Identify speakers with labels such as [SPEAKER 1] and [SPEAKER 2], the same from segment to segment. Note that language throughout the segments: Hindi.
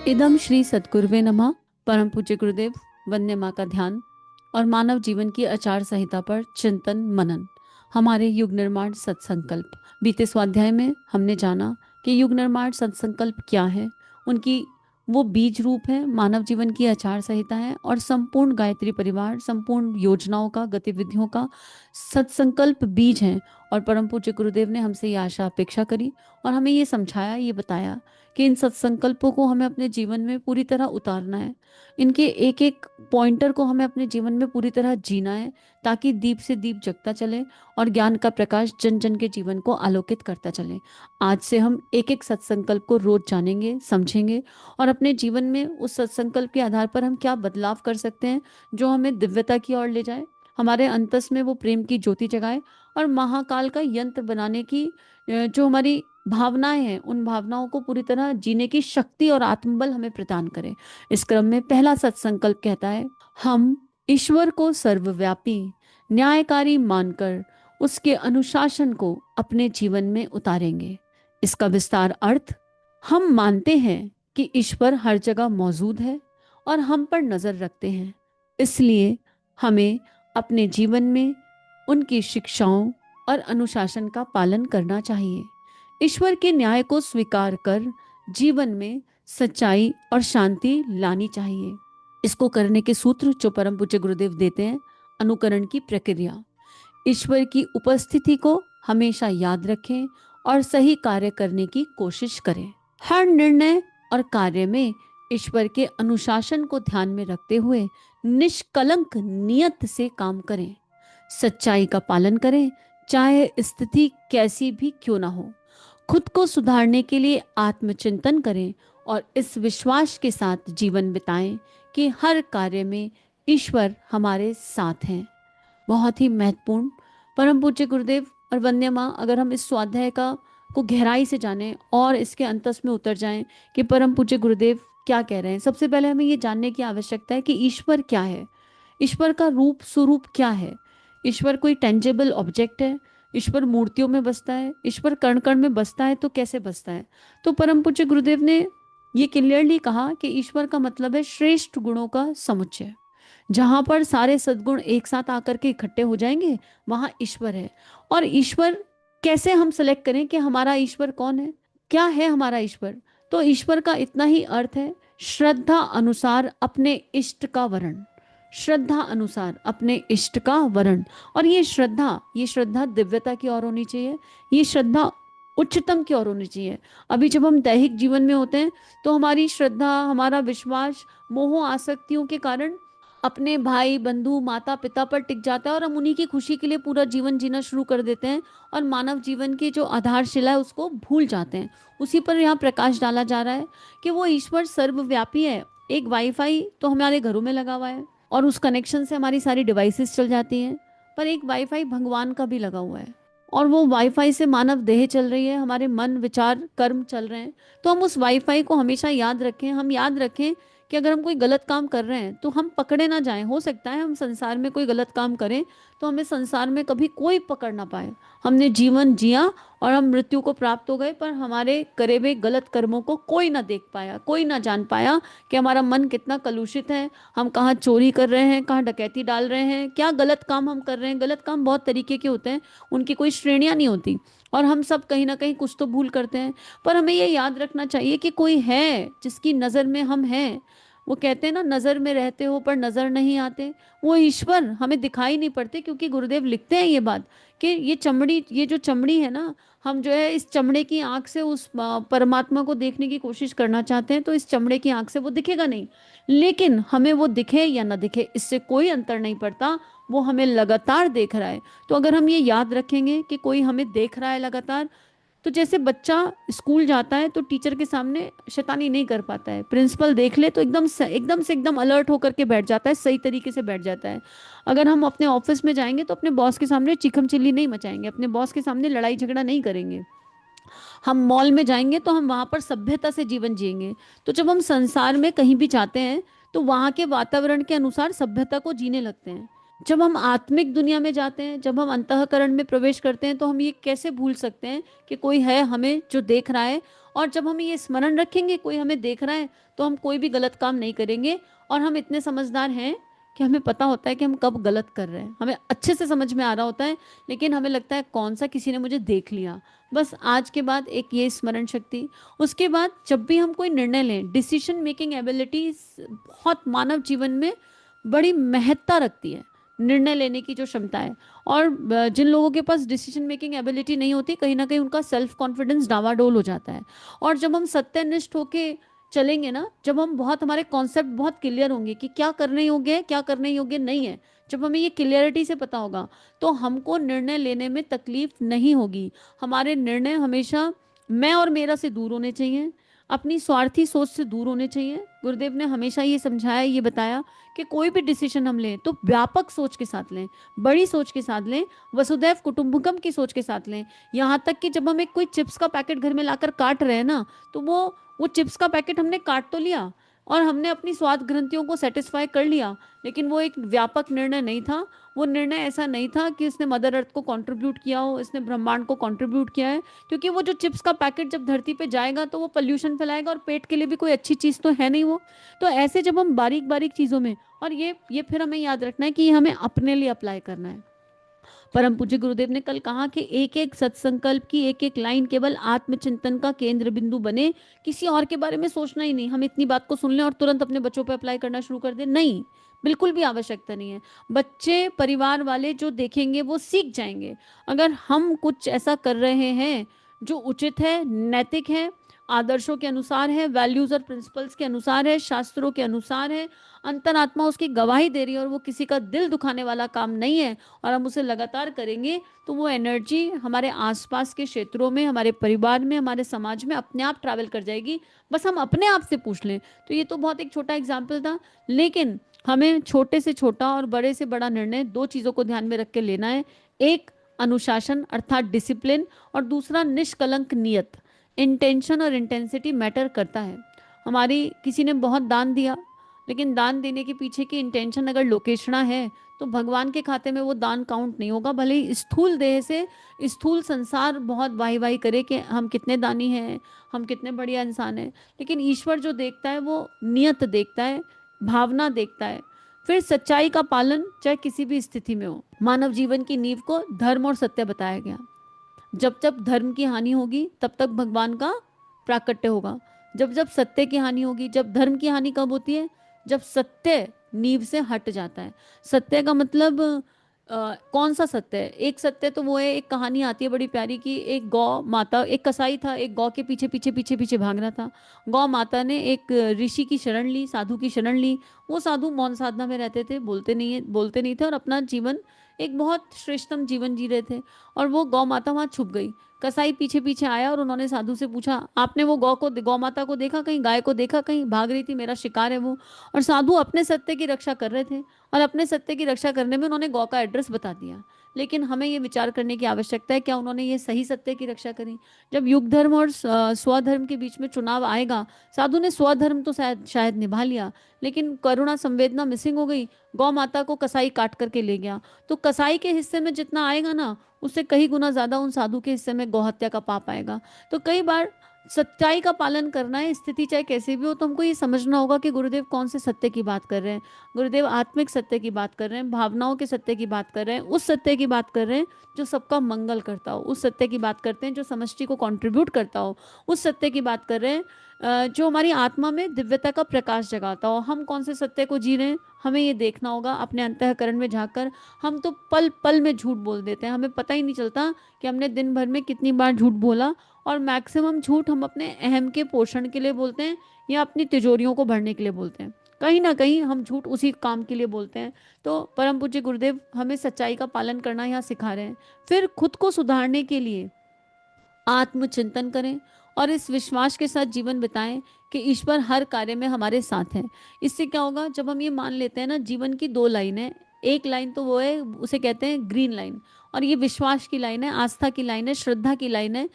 [SPEAKER 1] इदम श्री सद्गुरुवे नमः। परम पूज्य गुरुदेव, वंदे माँ का ध्यान और मानव जीवन की आचार संहिता पर चिंतन मनन। हमारे युग निर्माण सत्संकल्प। बीते स्वाध्याय में हमने जाना कि युग निर्माण सत्संकल्प क्या है। उनकी वो बीज रूप है, मानव जीवन की आचार संहिता है और संपूर्ण गायत्री परिवार, संपूर्ण योजनाओं का, गतिविधियों का सत्संकल्प बीज है। और परम पूज्य गुरुदेव ने हमसे ये आशा अपेक्षा करी और हमें ये समझाया, ये बताया कि इन सत्संकल्पों को हमें अपने जीवन में पूरी तरह उतारना है। इनके एक एक पॉइंटर को हमें अपने जीवन में पूरी तरह जीना है, ताकि दीप से दीप जगता चले और ज्ञान का प्रकाश जन जन के जीवन को आलोकित करता चले। आज से हम एक एक सत्संकल्प को रोज जानेंगे, समझेंगे और अपने जीवन में उस सत्संकल्प के आधार पर हम क्या बदलाव कर सकते हैं जो हमें दिव्यता की ओर ले जाए, हमारे अंतस में वो प्रेम की ज्योति जगाए और महाकाल का यंत्र बनाने की जो हमारी भावनाएं हैं, उन भावनाओं को पूरी तरह जीने की शक्ति और आत्मबल हमें प्रदान करे। इस क्रम में पहला सत्संकल्प कहता है, हम ईश्वर को सर्वव्यापी न्यायकारी मानकर उसके अनुशासन को अपने जीवन में उतारेंगे। इसका विस्तार अर्थ, हम मानते हैं कि ईश्वर हर जगह मौजूद है और हम पर नजर रखते हैं, इसलिए हमें अपने जीवन में उनकी शिक्षाओं और अनुशासन का पालन करना चाहिए। ईश्वर के न्याय को स्वीकार कर जीवन में सच्चाई और शांति लानी चाहिए। इसको करने के सूत्र जो परम पूज्य गुरुदेव देते हैं, अनुकरण की प्रक्रिया। ईश्वर की उपस्थिति को हमेशा याद रखें और सही कार्य करने की कोशिश करें। हर निर्णय और कार्य में ईश्वर के अनुशासन को ध्यान में रखते हुए निष्कलंक नियत से काम करें। सच्चाई का पालन करें, चाहे स्थिति कैसी भी क्यों ना हो। खुद को सुधारने के लिए आत्मचिंतन करें और इस विश्वास के साथ जीवन बिताएं कि हर कार्य में ईश्वर हमारे साथ हैं। बहुत ही महत्वपूर्ण परम पूज्य गुरुदेव और वंदे माँ, अगर हम इस स्वाध्याय का को गहराई से जानें और इसके अंतस में उतर जाएं कि परम पूज्य गुरुदेव क्या कह रहे हैं, सबसे पहले हमें ये जानने की आवश्यकता है कि ईश्वर क्या है, ईश्वर का रूप स्वरूप क्या है। ईश्वर कोई टेंजेबल ऑब्जेक्ट है? ईश्वर मूर्तियों में बसता है? ईश्वर कण कण में बसता है तो कैसे बसता है? तो परम पूज्य गुरुदेव ने ये क्लियरली कहा कि ईश्वर का मतलब है श्रेष्ठ गुणों का समुच्चय। जहां पर सारे सद्गुण एक साथ आकर के इकट्ठे हो जाएंगे, वहां ईश्वर है। और ईश्वर कैसे हम सेलेक्ट करें कि हमारा ईश्वर कौन है, क्या है हमारा ईश्वर? तो ईश्वर का इतना ही अर्थ है, श्रद्धा अनुसार अपने इष्ट का वरण। श्रद्धा अनुसार अपने इष्ट का वरण। और ये श्रद्धा दिव्यता की ओर होनी चाहिए, ये श्रद्धा उच्चतम की ओर होनी चाहिए। अभी जब हम दैहिक जीवन में होते हैं तो हमारी श्रद्धा, हमारा विश्वास मोह आसक्तियों के कारण अपने भाई बंधु माता पिता पर टिक जाता है और हम उन्हीं की खुशी के लिए पूरा जीवन जीना शुरू कर देते हैं और मानव जीवन की जो आधारशिला है उसको भूल जाते हैं। उसी पर यहाँ प्रकाश डाला जा रहा है कि वो ईश्वर सर्वव्यापी है। एक वाईफाई तो हमारे घरों में लगा हुआ है और उस कनेक्शन से हमारी सारी डिवाइसेस चल जाती हैं, पर एक वाईफाई भगवान का भी लगा हुआ है और वो वाईफाई से मानव देह चल रही है, हमारे मन विचार कर्म चल रहे हैं। तो हम उस वाईफाई को हमेशा याद रखें, हम याद रखें कि अगर हम कोई गलत काम कर रहे हैं तो हम पकड़े ना जाएं। हो सकता है हम संसार में कोई गलत काम करें तो हमें संसार में कभी कोई पकड़ ना पाए, हमने जीवन जिया और हम मृत्यु को प्राप्त हो गए, पर हमारे करे हुए गलत कर्मों को कोई ना देख पाया, कोई ना जान पाया कि हमारा मन कितना कलुषित है, हम कहाँ चोरी कर रहे हैं, कहाँ डकैती डाल रहे हैं, क्या गलत काम हम कर रहे हैं। गलत काम बहुत तरीके के होते हैं, उनकी कोई श्रेणियां नहीं होती और हम सब कहीं ना कहीं कुछ तो भूल करते हैं। पर हमें ये याद रखना चाहिए कि कोई है जिसकी नज़र में हम हैं। वो कहते हैं ना, नजर में रहते हो पर नजर नहीं आते। वो ईश्वर हमें दिखाई नहीं पड़ते, क्योंकि गुरुदेव लिखते हैं ये बात कि ये चमड़ी, ये जो चमड़ी है ना, हम जो है इस चमड़े की आंख से उस परमात्मा को देखने की कोशिश करना चाहते हैं तो इस चमड़े की आंख से वो दिखेगा नहीं। लेकिन हमें वो दिखे या ना दिखे, इससे कोई अंतर नहीं पड़ता, वो हमें लगातार देख रहा है। तो अगर हम ये याद रखेंगे कि कोई हमें देख रहा है लगातार, तो जैसे बच्चा स्कूल जाता है तो टीचर के सामने शैतानी नहीं कर पाता है, प्रिंसिपल देख ले तो एकदम अलर्ट होकर के बैठ जाता है, सही तरीके से बैठ जाता है। अगर हम अपने ऑफिस में जाएंगे तो अपने बॉस के सामने चिकम चिल्ली नहीं मचाएंगे, अपने बॉस के सामने लड़ाई झगड़ा नहीं करेंगे। हम मॉल में जाएंगे तो हम वहां पर सभ्यता से जीवन जिएंगे। तो जब हम संसार में कहीं भी जाते हैं तो वहां के वातावरण के अनुसार सभ्यता को जीने लगते हैं। जब हम आत्मिक दुनिया में जाते हैं, जब हम अंतःकरण में प्रवेश करते हैं, तो हम ये कैसे भूल सकते हैं कि कोई है हमें जो देख रहा है। और जब हम ये स्मरण रखेंगे कोई हमें देख रहा है, तो हम कोई भी गलत काम नहीं करेंगे। और हम इतने समझदार हैं कि हमें पता होता है कि हम कब गलत कर रहे हैं, हमें अच्छे से समझ में आ रहा होता है। लेकिन हमें लगता है कौन सा किसी ने मुझे देख लिया। बस आज के बाद एक ये स्मरण शक्ति। उसके बाद जब भी हम कोई निर्णय लें, डिसीजन मेकिंग एबिलिटी बहुत मानव जीवन में बड़ी महत्ता रखती है, निर्णय लेने की जो क्षमता है। और जिन लोगों के पास डिसीजन मेकिंग एबिलिटी नहीं होती, कहीं ना कहीं उनका सेल्फ कॉन्फिडेंस डावाडोल हो जाता है। और जब हम सत्यनिष्ठ होके चलेंगे ना, जब हम बहुत, हमारे कॉन्सेप्ट बहुत क्लियर होंगे कि क्या करने योग्य है, क्या करने योग्य नहीं है, जब हमें ये क्लियरिटी से पता होगा, तो हमको निर्णय लेने में तकलीफ नहीं होगी। हमारे निर्णय हमेशा मैं और मेरा से दूर होने चाहिए, अपनी स्वार्थी सोच से दूर होने चाहिए। गुरुदेव ने हमेशा ये समझाया, ये बताया कि कोई भी डिसीजन हम लें तो व्यापक सोच के साथ लें, बड़ी सोच के साथ लें, वसुधैव कुटुंबकम की सोच के साथ लें। यहाँ तक कि जब हम एक कोई चिप्स का पैकेट घर में लाकर काट रहे हैं ना, तो वो चिप्स का पैकेट हमने काट तो लिया और हमने अपनी स्वाद ग्रंथियों को सेटिस्फाई कर लिया, लेकिन वो एक व्यापक निर्णय नहीं था। वो निर्णय ऐसा नहीं था कि इसने मदर अर्थ को कंट्रीब्यूट किया हो, इसने ब्रह्मांड को कंट्रीब्यूट किया है। क्योंकि वो जो चिप्स का पैकेट जब धरती पे जाएगा तो वो पोल्यूशन फैलाएगा, और पेट के लिए भी कोई अच्छी चीज़ तो है नहीं वो। तो ऐसे जब हम बारीक बारीक चीज़ों में, और ये फिर हमें याद रखना है कि ये हमें अपने लिए अप्लाई करना है। परम पूज्य गुरुदेव ने कल कहा कि एक एक सत्संकल्प की एक एक लाइन केवल आत्मचिंतन का केंद्र बिंदु बने, किसी और के बारे में सोचना ही नहीं। हम इतनी बात को सुन लें और तुरंत अपने बच्चों पर अप्लाई करना शुरू कर दें, नहीं, बिल्कुल भी आवश्यकता नहीं है। बच्चे, परिवार वाले जो देखेंगे वो सीख जाएंगे। अगर हम कुछ ऐसा कर रहे हैं जो उचित है, नैतिक है, आदर्शों के अनुसार है, वैल्यूज और प्रिंसिपल्स के अनुसार है, शास्त्रों के अनुसार है, अंतरात्मा उसकी गवाही दे रही है और वो किसी का दिल दुखाने वाला काम नहीं है, और हम उसे लगातार करेंगे, तो वो एनर्जी हमारे आसपास के क्षेत्रों में, हमारे परिवार में, हमारे समाज में अपने आप ट्रैवल कर जाएगी। बस हम अपने आप से पूछ लें। तो ये तो बहुत एक छोटा एग्जाम्पल था, लेकिन हमें छोटे से छोटा और बड़े से बड़ा निर्णय दो चीज़ों को ध्यान में रख के लेना है। एक, अनुशासन अर्थात डिसिप्लिन, और दूसरा निष्कलंक नियत। इंटेंशन और इंटेंसिटी मैटर करता है। हमारी किसी ने बहुत दान दिया, लेकिन दान देने के पीछे की इंटेंशन अगर लोकेशना है, तो भगवान के खाते में वो दान काउंट नहीं होगा। भले ही स्थूल देह से स्थूल संसार बहुत वाही वाही करे कि हम कितने दानी हैं, हम कितने बढ़िया इंसान हैं, लेकिन ईश्वर जो देखता है वो नियत देखता है, भावना देखता है। फिर सच्चाई का पालन चाहे किसी भी स्थिति में हो। मानव जीवन की नींव को धर्म और सत्य बताया गया। जब जब धर्म की हानि होगी तब तक भगवान का प्राकट्य होगा। जब जब सत्य की हानि होगी, जब धर्म की हानि कब होती है, जब सत्य नींव से हट जाता है। सत्य का मतलब कौन सा सत्य है? एक सत्य तो वो है, एक कहानी आती है बड़ी प्यारी की, एक गौ माता, एक कसाई था, एक गौ के पीछे पीछे पीछे पीछे भाग रहा था। गौ माता ने एक ऋषि की शरण ली, साधु की शरण ली। वो साधु मौन साधना में रहते थे, बोलते नहीं थे, और अपना जीवन एक बहुत श्रेष्ठतम जीवन जी रहे थे। और वो गौ माता वहां छुप गई। कसाई पीछे पीछे आया और उन्होंने साधु से पूछा, आपने वो गौ माता को देखा कहीं, गाय को देखा कहीं? भाग रही थी, मेरा शिकार है वो। और साधु अपने सत्य की रक्षा कर रहे थे, और अपने सत्य की रक्षा करने में उन्होंने गौ का एड्रेस बता दिया। लेकिन हमें ये विचार करने की आवश्यकता है, क्या उन्होंने ये सही सत्य की रक्षा करी? जब युग धर्म और स्वधर्म के बीच में चुनाव आएगा, साधु ने स्वधर्म तो शायद शायद निभा लिया, लेकिन करुणा संवेदना मिसिंग हो गई। गौ माता को कसाई काट करके ले गया। तो कसाई के हिस्से में जितना आएगा ना, उससे कई गुना ज्यादा उन साधु के हिस्से में गौहत्या का पाप आएगा। तो कई बार सच्चाई का पालन करना है, स्थिति चाहे कैसी भी हो, तो हमको ये समझना होगा कि गुरुदेव कौन से सत्य की बात कर रहे हैं। गुरुदेव आत्मिक सत्य की बात कर रहे हैं, भावनाओं के सत्य की बात कर रहे हैं, उस सत्य की बात कर रहे हैं जो सबका मंगल करता हो, उस सत्य की बात करते हैं जो समष्टि को कंट्रीब्यूट करता हो, उस सत्य की बात कर रहे हैं जो हमारी आत्मा में दिव्यता का प्रकाश जगाता हो। हम कौन से सत्य को जी रहे हैं, हमें ये देखना होगा अपने अंतःकरण में झांककर। हम तो पल पल में झूठ बोल देते हैं, हमें पता ही नहीं चलता कि हमने दिन भर में कितनी बार झूठ बोला। और मैक्सिमम झूठ हम अपने अहम के पोषण के लिए बोलते हैं, या अपनी तिजोरियों को भरने के लिए बोलते हैं। कहीं ना कहीं हम झूठ उसी काम के लिए बोलते हैं। तो परम पूज्य गुरुदेव हमें सच्चाई का पालन करना यहाँ सिखा रहे हैं। फिर खुद को सुधारने के लिए आत्मचिंतन करें, और इस विश्वास के साथ जीवन बिताएं कि ईश्वर हर कार्य में हमारे साथ है। इससे क्या होगा, जब हम ये मान लेते हैं ना, जीवन की दो लाइनें, एक लाइन तो वो है, उसे कहते हैं ग्रीन लाइन, और ये विश्वास की लाइन है, आस्था की लाइन है, श्रद्धा की लाइन है,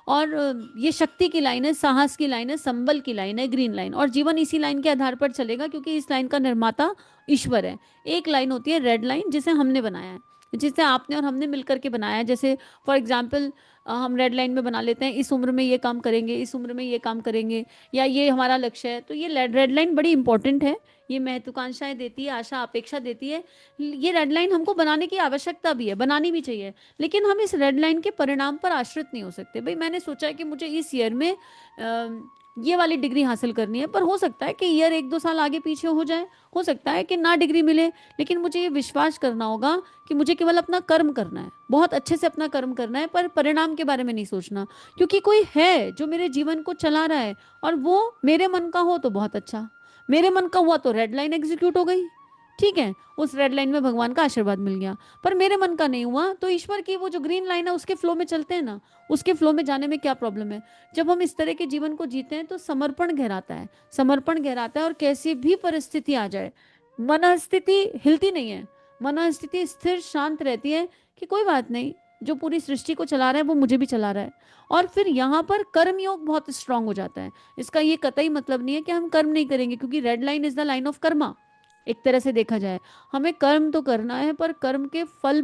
[SPEAKER 1] और ये शक्ति की लाइन है, साहस की लाइन है, संबल की लाइन है ग्रीन लाइन। और जीवन इसी लाइन के आधार पर चलेगा, क्योंकि इस लाइन का निर्माता ईश्वर है। एक लाइन होती है रेड लाइन, जिसे हमने बनाया है, जिसे आपने और हमने मिलकर के बनाया है। जैसे फॉर एग्जाम्पल हम रेड लाइन में बना लेते हैं, इस उम्र में ये काम करेंगे, इस उम्र में ये काम करेंगे, या ये हमारा लक्ष्य है। तो ये रेड लाइन बड़ी इंपॉर्टेंट है, ये महत्वाकांक्षाएं देती है, आशा अपेक्षा देती है। ये रेड लाइन हमको बनाने की आवश्यकता भी है, बनानी भी चाहिए। लेकिन हम इस रेड लाइन के परिणाम पर आश्रित नहीं हो सकते। भाई मैंने सोचा है कि मुझे इस ईयर में ये वाली डिग्री हासिल करनी है, पर हो सकता है कि ईयर 1-2 साल आगे पीछे हो जाए, हो सकता है कि ना डिग्री मिले, लेकिन मुझे ये विश्वास करना होगा कि मुझे केवल अपना कर्म करना है, बहुत अच्छे से अपना कर्म करना है, पर परिणाम के बारे में नहीं सोचना। क्योंकि कोई है जो मेरे जीवन को चला रहा है, और वो मेरे मन का हो तो बहुत अच्छा, मेरे मन का हुआ तो रेड लाइन एग्जीक्यूट हो गई, ठीक है, उस रेड लाइन में भगवान का आशीर्वाद मिल गया। पर मेरे मन का नहीं हुआ तो ईश्वर की वो जो ग्रीन लाइन है उसके फ्लो में चलते हैं ना, उसके फ्लो में जाने में क्या प्रॉब्लम है। जब हम इस तरह के जीवन को जीते हैं तो समर्पण गहराता है, समर्पण गहराता है, और कैसी भी परिस्थिति आ जाए मन स्थिति हिलती नहीं है, मन स्थिति स्थिर शांत रहती है कि कोई बात नहीं, जो पूरी सृष्टि को चला रहा है वो मुझे भी चला रहा है। और फिर यहाँ पर कर्म योग बहुत स्ट्रांग हो जाता है। इसका ये कतई मतलब नहीं है कि हम कर्म नहीं करेंगे, क्योंकि red line is the line of Karma. एक तरह से देखा जाए, हमें कर्म तो करना है, पर कर्म के फल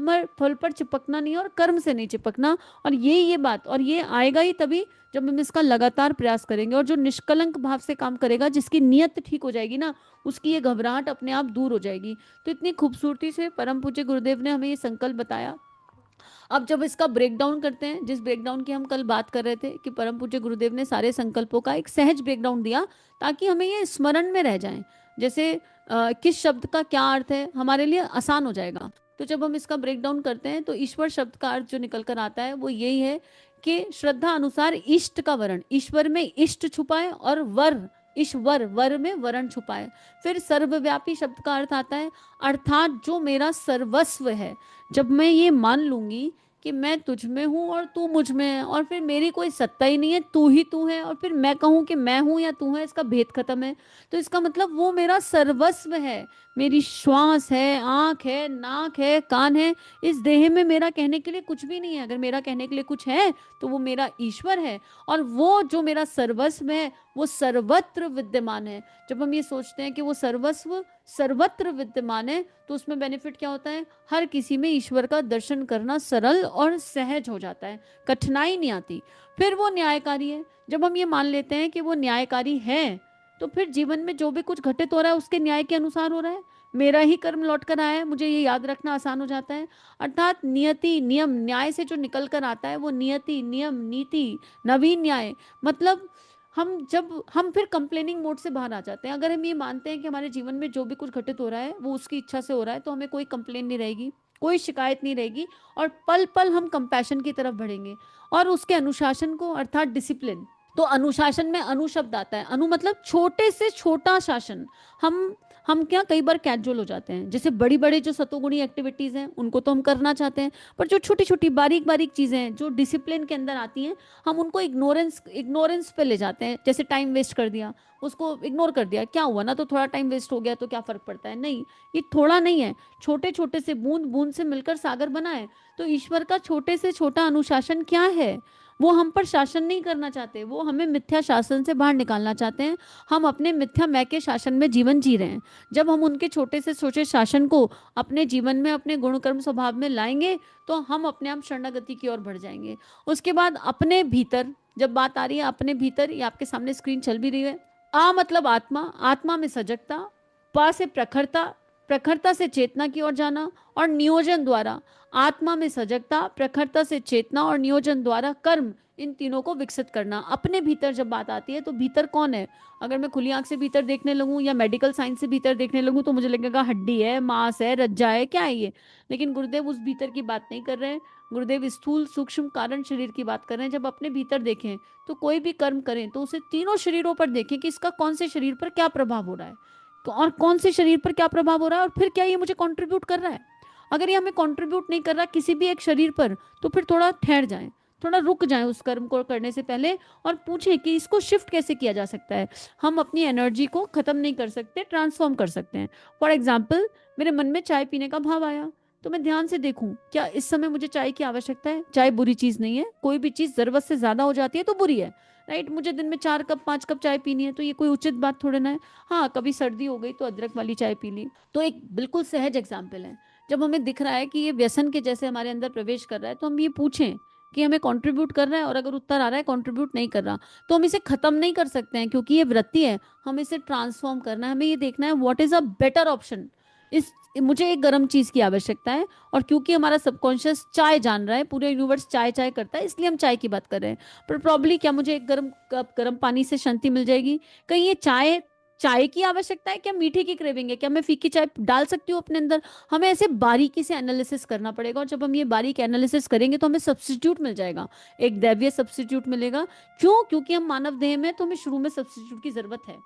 [SPEAKER 1] पर चिपकना नहीं है, और कर्म से नहीं चिपकना। और ये बात, और ये आएगा ही तभी जब हम इसका लगातार प्रयास करेंगे। और जो निष्कलंक भाव से काम करेगा, जिसकी नीयत ठीक हो जाएगी ना, उसकी ये घबराहट अपने आप दूर हो जाएगी। तो इतनी खूबसूरती से परम पूज्य गुरुदेव ने हमें ये संकल्प बताया। अब जब इसका ब्रेक डाउन करते हैं, जिस ब्रेक डाउन की हम कल बात कर रहे थे, कि परम पूज्य गुरुदेव ने सारे संकल्पों का एक सहज ब्रेक डाउन दिया, ताकि हमें ये स्मरण में रह जाए, जैसे किस शब्द का क्या अर्थ है, हमारे लिए आसान हो जाएगा। तो जब हम इसका ब्रेक डाउन करते हैं तो ईश्वर शब्द का अर्थ जो निकल कर आता है वो यही है कि श्रद्धा अनुसार इष्ट का वर्ण, ईश्वर में इष्ट छुपाए, और वर, ईश्वर वर में वर्ण छुपाए। फिर सर्वव्यापी शब्द का अर्थ आता है, अर्थात जो मेरा सर्वस्व है। जब मैं ये मान लूंगी कि मैं तुझ में हूँ और तू मुझ में है, और फिर मेरी कोई सत्ता ही नहीं है, तू ही तू है, और फिर मैं कहूँ कि मैं हूँ या तू है, इसका भेद खत्म है। तो इसका मतलब वो मेरा सर्वस्व है, मेरी श्वास है, आंख है, नाक है, कान है। इस देह में मेरा कहने के लिए कुछ भी नहीं है। अगर मेरा कहने के लिए कुछ है तो वो मेरा ईश्वर है, और वो जो मेरा सर्वस्व है वो सर्वत्र विद्यमान है। जब हम ये सोचते हैं कि वो सर्वस्व सर्वत्र विद्यमान है, तो उसमें बेनिफिट क्या होता है, हर किसी में ईश्वर का दर्शन करना सरल और सहज हो जाता है, कठिनाई नहीं आती। फिर वो न्यायकारी है। जब हम ये मान लेते हैं कि वो न्यायकारी है, तो फिर जीवन में जो भी कुछ घटित हो रहा है उसके न्याय के अनुसार हो रहा है, मेरा ही कर्म लौट कर आया है, मुझे ये याद रखना आसान हो जाता है। अर्थात नियति नियम न्याय से जो निकल कर आता है वो नियति नियम नीति नवीन न्याय। मतलब हम फिर कंप्लेनिंग मोड से बाहर आ जाते हैं। अगर हम ये मानते हैं कि हमारे जीवन में जो भी कुछ घटित हो रहा है वो उसकी इच्छा से हो रहा है, तो हमें कोई कंप्लेन नहीं रहेगी, कोई शिकायत नहीं रहेगी, और पल पल हम कंपैशन की तरफ बढ़ेंगे। और उसके अनुशासन को, अर्थात डिसिप्लिन, तो अनुशासन में अनु शब्द आता है, अनु मतलब छोटे से छोटा शासन। हम क्या कई बार कैजुअल हो जाते हैं, जैसे बड़ी बड़ी जो सतोगुणी एक्टिविटीज हैं उनको तो हम करना चाहते हैं, पर जो छोटी छोटी बारीक बारीक चीजें हैं जो डिसिप्लिन के अंदर आती हैं, हम उनको इग्नोरेंस पे ले जाते हैं। जैसे टाइम वेस्ट कर दिया, उसको इग्नोर कर दिया, क्या हुआ ना, तो थोड़ा टाइम वेस्ट हो गया तो क्या फर्क पड़ता है। नहीं, ये थोड़ा नहीं है, छोटे छोटे से बूंद बूंद से मिलकर सागर बना है। तो ईश्वर का छोटे से छोटा अनुशासन क्या है, वो हम पर शासन नहीं करना चाहते, वो हमें मिथ्या शासन से बाहर निकालना चाहते हैं। हम अपने मिथ्या मैं के शासन में जीवन जी रहे हैं। जब हम उनके छोटे से छोटे शासन को अपने जीवन में, अपने गुण कर्म स्वभाव में लाएंगे, तो हम अपने आप शरणागति की ओर बढ़ जाएंगे। उसके बाद अपने भीतर जब बात आ रही है, अपने भीतर, ये आपके सामने स्क्रीन चल भी रही है। आ मतलब आत्मा, आत्मा में सजगता, पा से प्रखरता, प्रखरता से चेतना की ओर जाना, और नियोजन द्वारा आत्मा में सजगता, प्रखरता से चेतना और नियोजन द्वारा कर्म, इन तीनों को विकसित करना। अपने भीतर जब बात आती है तो भीतर कौन है, अगर मैं खुली आंख से भीतर देखने लगूं या मेडिकल साइंस से भीतर देखने लगूं तो मुझे लगेगा हड्डी है, मांस है, रज्जा है, क्या है ये। लेकिन गुरुदेव उस भीतर की बात नहीं कर रहे हैं। गुरुदेव स्थूल सूक्ष्म कारण शरीर की बात कर रहे हैं। जब अपने भीतर देखें तो कोई भी कर्म करें तो उसे तीनों शरीरों पर देखें कि इसका कौन से शरीर पर क्या प्रभाव हो रहा है, और कौन से शरीर पर क्या प्रभाव हो रहा है, और फिर क्या ये मुझे कंट्रीब्यूट कर रहा है। अगर ये हमें कंट्रीब्यूट नहीं कर रहा किसी भी एक शरीर पर, तो फिर थोड़ा ठहर जाएं, थोड़ा रुक जाएं उस कर्म को करने से पहले और पूछें कि इसको शिफ्ट कैसे किया जा सकता है। हम अपनी एनर्जी को खत्म नहीं कर सकते, ट्रांसफॉर्म कर सकते हैं। फॉर एग्जाम्पल, मेरे मन में चाय पीने का भाव आया, तो मैं ध्यान से देखूं क्या इस समय मुझे चाय की आवश्यकता है। चाय बुरी चीज नहीं है, कोई भी चीज जरूरत से ज्यादा हो जाती है तो बुरी है, राइट। मुझे दिन में 4 कप 5 कप चाय पीनी है तो ये कोई उचित बात थोड़े ना है। हाँ, कभी सर्दी हो गई तो अदरक वाली चाय पी ली, तो एक बिल्कुल सहज एग्जाम्पल है। जब हमें दिख रहा है कि ये व्यसन के जैसे हमारे अंदर प्रवेश कर रहा है, तो हम ये पूछें कि हमें कंट्रीब्यूट कर रहा है, और अगर उत्तर आ रहा है कंट्रीब्यूट नहीं कर रहा, तो हम इसे खत्म नहीं कर सकते हैं क्योंकि ये वृत्ति है। हम इसे ट्रांसफॉर्म करना है, हमें ये देखना है what is a better option. इस मुझे एक गर्म चीज की आवश्यकता है, और क्योंकि हमारा सबकॉन्शियस चाय जान रहा है, पूरे यूनिवर्स चाय चाय करता है, इसलिए हम चाय की बात कर रहे हैं। पर प्रॉब्ली क्या मुझे एक गर्म कप गर्म पानी से शांति मिल जाएगी? कहीं ये चाय चाय की आवश्यकता है, क्या मीठे की क्रेविंग है, क्या मैं फीकी चाय डाल सकती हूँ अपने अंदर? हमें ऐसे बारीकी से एनालिसिस करना पड़ेगा, और जब हम ये बारीक एनालिसिस करेंगे तो हमें सब्स्टिट्यूट मिल जाएगा, एक दैवीय सब्स्टिट्यूट मिलेगा। क्यों? क्योंकि हम मानव देह में, तो हमें शुरू में सब्स्टिट्यूट की जरूरत है,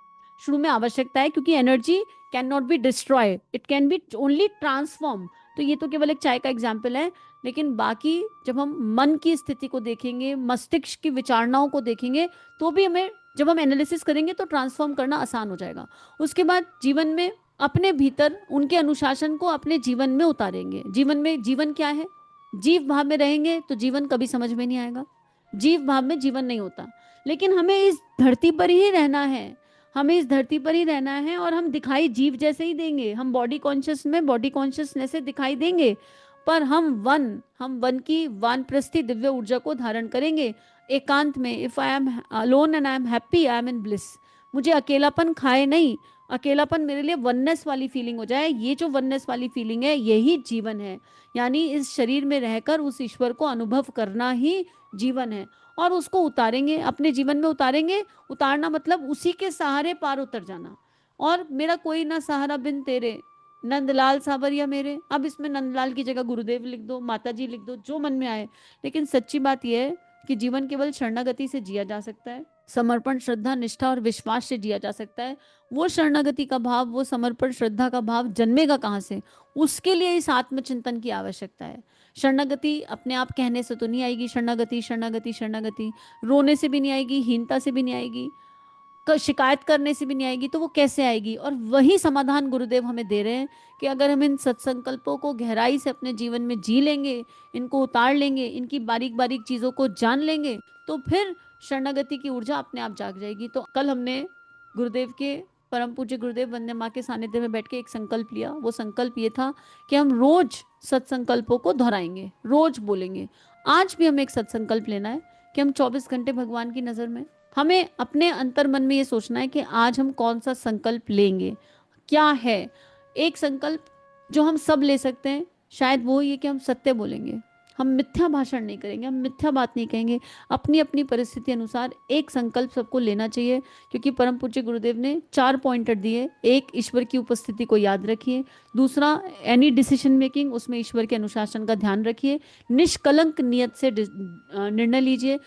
[SPEAKER 1] शुरू में आवश्यकता है, क्योंकि energy can not be destroy, it can be only transform. तो ये तो केवल एक चाय का एग्जाम्पल है, लेकिन बाकी जब हम मन की स्थिति को देखेंगे, मस्तिष्क की विचारणाओं को देखेंगे, तो भी हमें, जब हम एनालिसिस करेंगे तो ट्रांसफॉर्म करना आसान हो जाएगा। उसके बाद जीवन में अपने भीतर उनके अनुशासन को अपने जीवन में उतारेंगे। जीवन में, जीवन क्या है? जीव भाव में रहेंगे तो जीवन कभी समझ में नहीं आएगा, जीव भाव में जीवन नहीं होता। लेकिन हमें इस धरती पर ही रहना है, हमें इस धरती पर ही रहना है, और हम दिखाई जीव जैसे ही देंगे, हम बॉडी कॉन्शियस में बॉडी कॉन्शियसनेस से दिखाई देंगे, पर हम वन की वानप्रस्थी दिव्य ऊर्जा को धारण करेंगे एकांत में। If I am alone and I am happy, I am in bliss. मुझे अकेलापन खाए नहीं, अकेलापन मेरे लिए वननेस वाली फीलिंग हो जाए। ये जो वननेस वाली फीलिंग है, यही जीवन है। यानी इस शरीर में रहकर उस ईश्वर को अनुभव करना ही जीवन है, और उसको उतारेंगे, अपने जीवन में उतारेंगे। उतारना मतलब उसी के सहारे पार उतर जाना। और मेरा कोई ना सहारा बिन तेरे, नंदलाल सावरिया मेरे। अब इसमें नंदलाल की जगह गुरुदेव लिख दो, माता जी लिख दो, जो मन में आए। लेकिन सच्ची बात यह है कि जीवन केवल शरणागति से जिया जा सकता है, समर्पण, श्रद्धा, निष्ठा और विश्वास से जिया जा सकता है। वो शरणागति का भाव, वो समर्पण, श्रद्धा का भाव जन्मेगा कहाँ से? उसके लिए इस आत्मचिंतन की आवश्यकता है। शरणागति अपने आप कहने से तो नहीं आएगी। शरणागति शरणागति शरणागति रोने से भी नहीं आएगी, हीनता से भी नहीं आएगी, शिकायत करने से भी नहीं आएगी। तो वो कैसे आएगी? और वही समाधान गुरुदेव हमें दे रहे हैं कि अगर हम इन सत्संकल्पों को गहराई से अपने जीवन में जी लेंगे, इनको उतार लेंगे, इनकी बारीक बारीक चीज़ों को जान लेंगे, तो फिर शरणागति की ऊर्जा अपने आप जाग जाएगी। तो कल हमने गुरुदेव के, परम पूज्य गुरुदेव वंदे माँ के सानिध्य में बैठ के एक संकल्प लिया। वो संकल्प ये था कि हम रोज सत्संकल्पों को दोहराएंगे, रोज बोलेंगे। आज भी हमें एक सत्संकल्प लेना है कि हम 24 घंटे भगवान की नज़र में, हमें अपने अंतर मन में ये सोचना है कि आज हम कौन सा संकल्प लेंगे। क्या है एक संकल्प जो हम सब ले सकते हैं? शायद वो ये कि हम सत्य बोलेंगे, हम मिथ्या भाषण नहीं करेंगे, हम मिथ्या बात नहीं कहेंगे। अपनी अपनी परिस्थिति अनुसार एक संकल्प सबको लेना चाहिए, क्योंकि परम पूज्य गुरुदेव ने 4 पॉइंटर दिए। एक, ईश्वर की उपस्थिति को याद रखिए। दूसरा, एनी डिसीजन मेकिंग, उसमें ईश्वर के अनुशासन का ध्यान रखिए। निष्कलंक नियत से निर्णय लीजिए।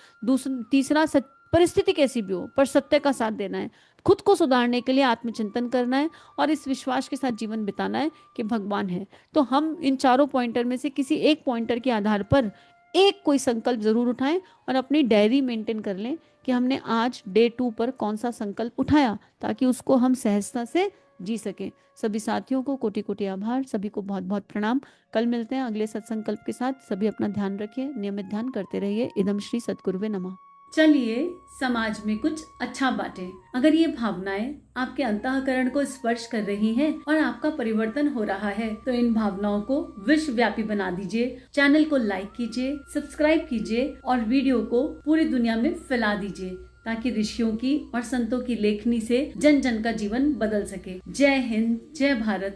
[SPEAKER 1] तीसरा, परिस्थिति कैसी भी हो पर सत्य का साथ देना है। खुद को सुधारने के लिए आत्मचिंतन करना है, और इस विश्वास के साथ जीवन बिताना है कि भगवान है। तो हम इन 4 पॉइंटर में से किसी एक पॉइंटर के आधार पर एक कोई संकल्प जरूर उठाएं, और अपनी डायरी मेंटेन कर लें कि हमने आज डे 2 पर कौन सा संकल्प उठाया, ताकि उसको हम सहजता से जी सकें। सभी साथियों को कोटि कोटि आभार, सभी को बहुत बहुत प्रणाम। कल मिलते हैं अगले सत्संकल्प के साथ। सभी अपना ध्यान रखिए, नियमित ध्यान करते रहिए। इदम श्री सद्गुरुवे नमः। चलिए समाज में कुछ अच्छा बांटें। अगर ये भावनाएं आपके अंतःकरण को स्पर्श कर रही हैं और आपका परिवर्तन हो रहा है, तो इन भावनाओं को विश्वव्यापी बना दीजिए। चैनल को लाइक कीजिए, सब्सक्राइब कीजिए, और वीडियो को पूरी दुनिया में फैला दीजिए, ताकि ऋषियों की और संतों की लेखनी से जन जन का जीवन बदल सके। जय हिंद, जय भारत।